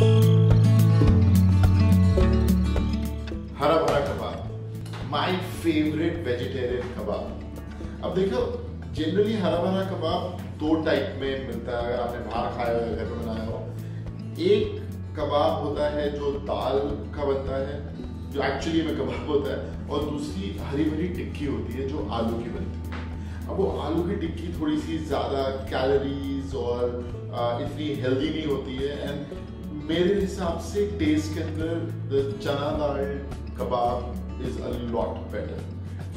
हरा भरा कबाब, my favourite vegetarian कबाब। अब देखो, जनरली हरा भरा कबाब दो टाइप में मिलता है, अगर आपने बाहर खाया हो या घर में बनाया हो। एक कबाब होता है जो दाल का बनता है, जो एक्चुअली में कबाब होता है, और दूसरी हरी भरी टिक्की होती है जो आलू की बनती है। अब वो आलू की टिक्की थोड़ी सी ज़्यादा कैलोरीज और इतनी हेल्दी नहीं होती है, एंड मेरे हिसाब से टेस्ट के अंदर द चना दाल kebab is a lot better.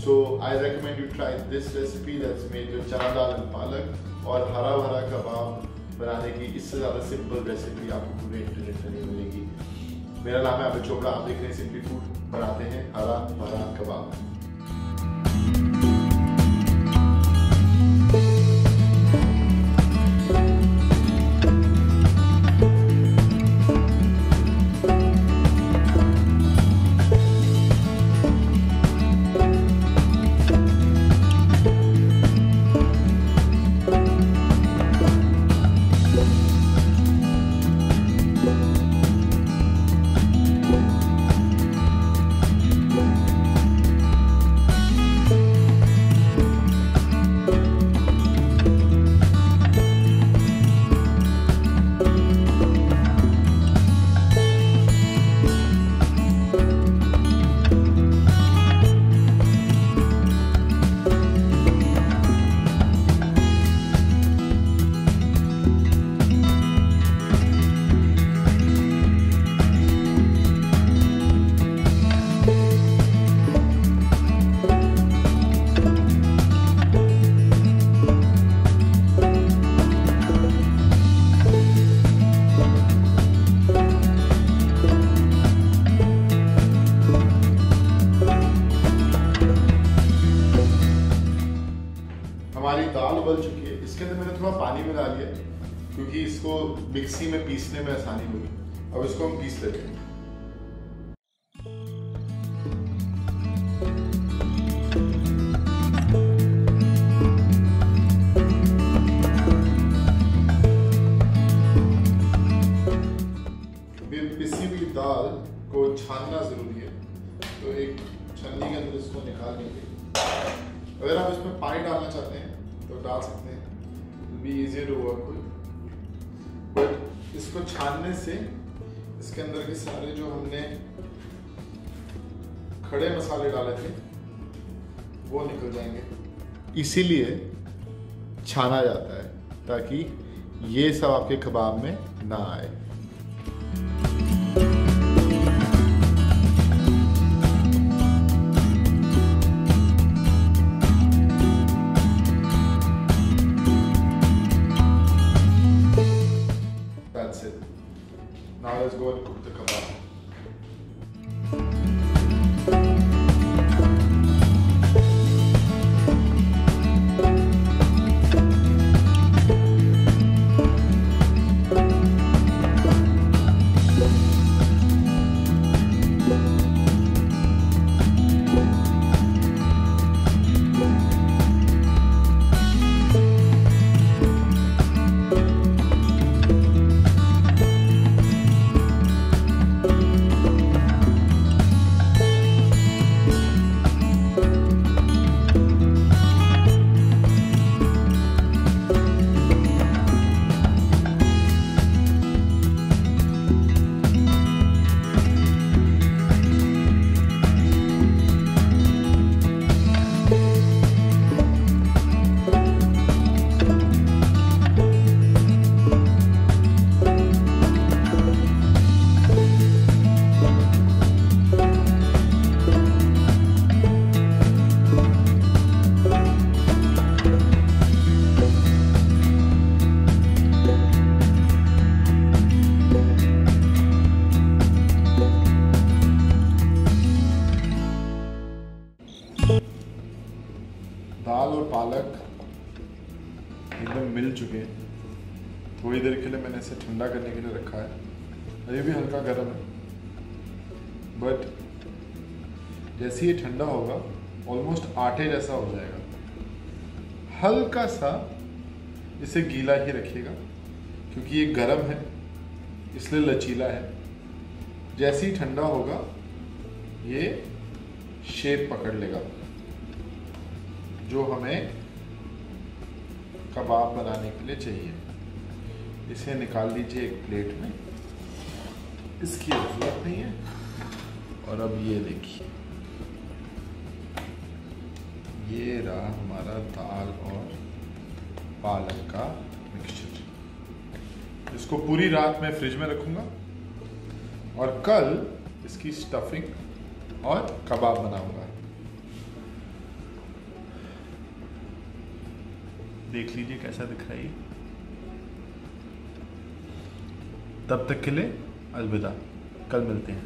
So I recommend you try this recipe that's made with chana dal and palak। और हरा भरा कबाब बनाने की इससे ज़्यादा सिंपल रेसिपी आपको पूरे इंटरनेट पर नहीं मिलेगी। मेरा नाम है अमित चोपड़ा, आप देख रहे हैं सिंपली फूड, बनाते हैं हरा भरा कबाब। हमारी दाल उबल चुकी है, इसके अंदर मैंने थोड़ा पानी मिला लिया क्योंकि इसको मिक्सी में पीसने में आसानी होगी। अब इसको हम पीस लेते हैं। पिसी हुई दाल को छानना जरूरी है, तो एक छन्नी के अंदर इसको निकाल लेंगे। अगर आप इसमें पानी डालना चाहते हैं तो डाल सकते हैं, be easier to work with. But इसको छानने से इसके अंदर के सारे जो हमने खड़े मसाले डाले थे वो निकल जाएंगे, इसीलिए छाना जाता है ताकि ये सब आपके कबाब में ना आए। That's it. Now let's go and cook the kebab. दाल और पालक एकदम मिल चुके हैं। थोड़ी देर के लिए मैंने इसे ठंडा करने के लिए रखा है। अभी भी हल्का गर्म है, बट जैसे ही ठंडा होगा ऑलमोस्ट आटे जैसा हो जाएगा। हल्का सा इसे गीला ही रखिएगा क्योंकि ये गर्म है इसलिए लचीला है। जैसे ही ठंडा होगा ये शेप पकड़ लेगा जो हमें कबाब बनाने के लिए चाहिए। इसे निकाल लीजिए एक प्लेट में, इसकी जरूरत नहीं है। और अब ये देखिए, ये रहा हमारा दाल और पालक का मिक्सचर। इसको पूरी रात मैं फ्रिज में रखूंगा और कल इसकी स्टफिंग और कबाब बनाऊंगा। देख लीजिए कैसा दिख रहा है। तब तक के लिए अलविदा, कल मिलते हैं।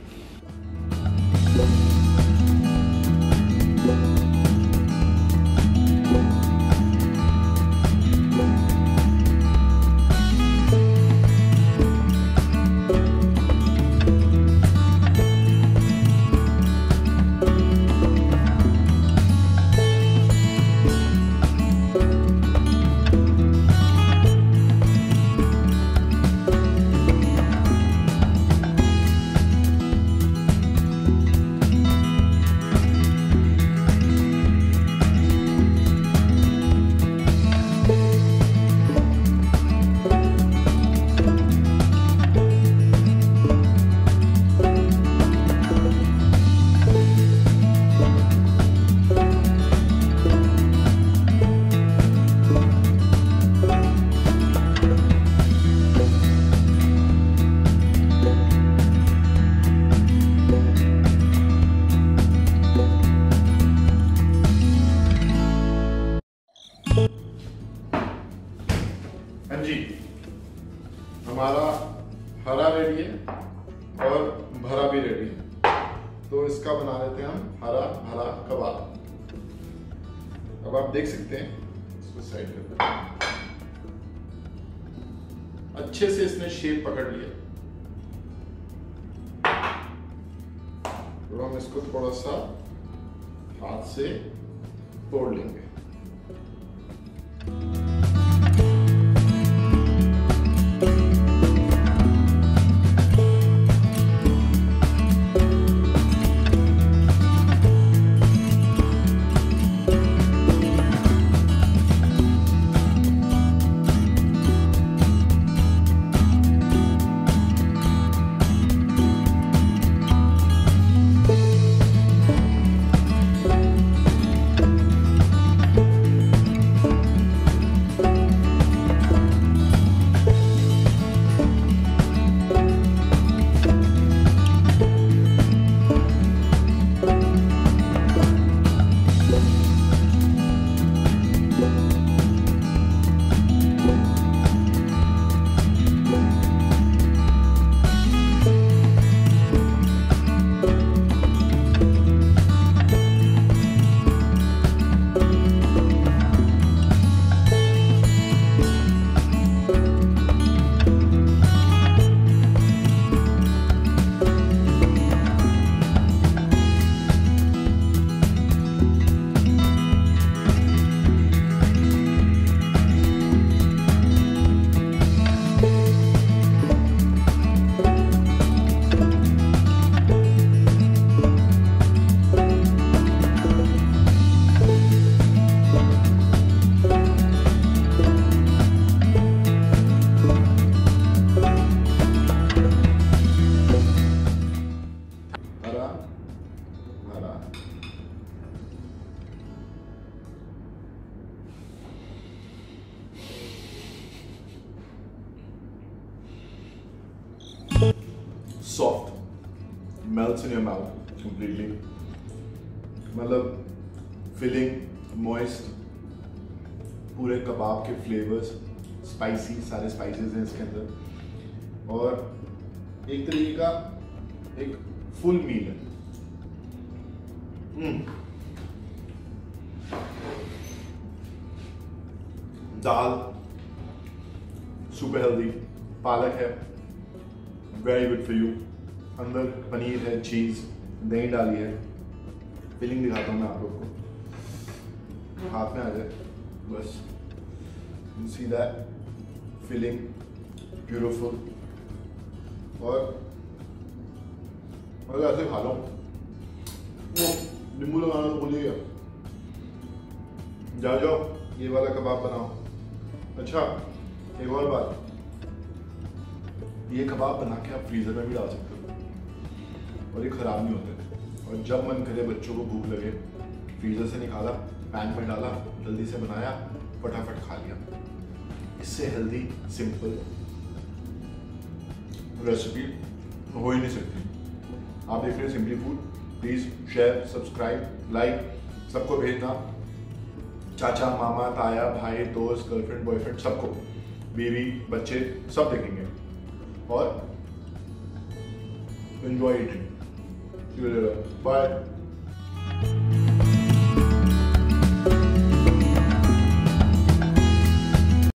हाँ जी, हमारा हरा रेडी है और भरा भी रेडी है। तो इसका बना लेते हैं हम हरा भरा कबाब। अब आप देख सकते हैं, इसको साइड करते हैं। अच्छे से इसने शेप पकड़ लिया। तो हम इसको थोड़ा सा हाथ से तोड़ लेंगे। Soft, melts in your mouth completely. मतलब filling, moist, पूरे कबाब के फ्लेवर्स, स्पाइसी, सारे स्पाइसेस हैं इसके अंदर और एक तरीके का एक फुल मील है। दाल सुपर हेल्दी, पालक है वेरी गुड फॉर यू, अंदर पनीर है, चीज, दही डाली है। फिलिंग दिखाता हूँ मैं आप लोग को, हाथ में आ जाए बस। You see that filling, beautiful, और ऐसे खा लो, नींबू लगाना तो भूलिएगा। जाओ ये वाला कबाब बनाओ। अच्छा एक और बात, ये कबाब बना के आप फ्रीजर में भी डाल सकते हो और ये खराब नहीं होते। और जब मन करे, बच्चों को भूख लगे, फ्रीजर से निकाला, पैन में डाला, जल्दी से बनाया, फटाफट खा लिया। इससे हेल्दी सिंपल रेसिपी हो ही नहीं सकती। आप देख रहे हैं simply food. Please share, subscribe, like सबको भेजना, चाचा, मामा, ताया, भाई, दोस्त, गर्लफ्रेंड, बॉयफ्रेंड, सबको, बीवी, बच्चे सब देखेंगे। और enjoy eating. See you later. Bye.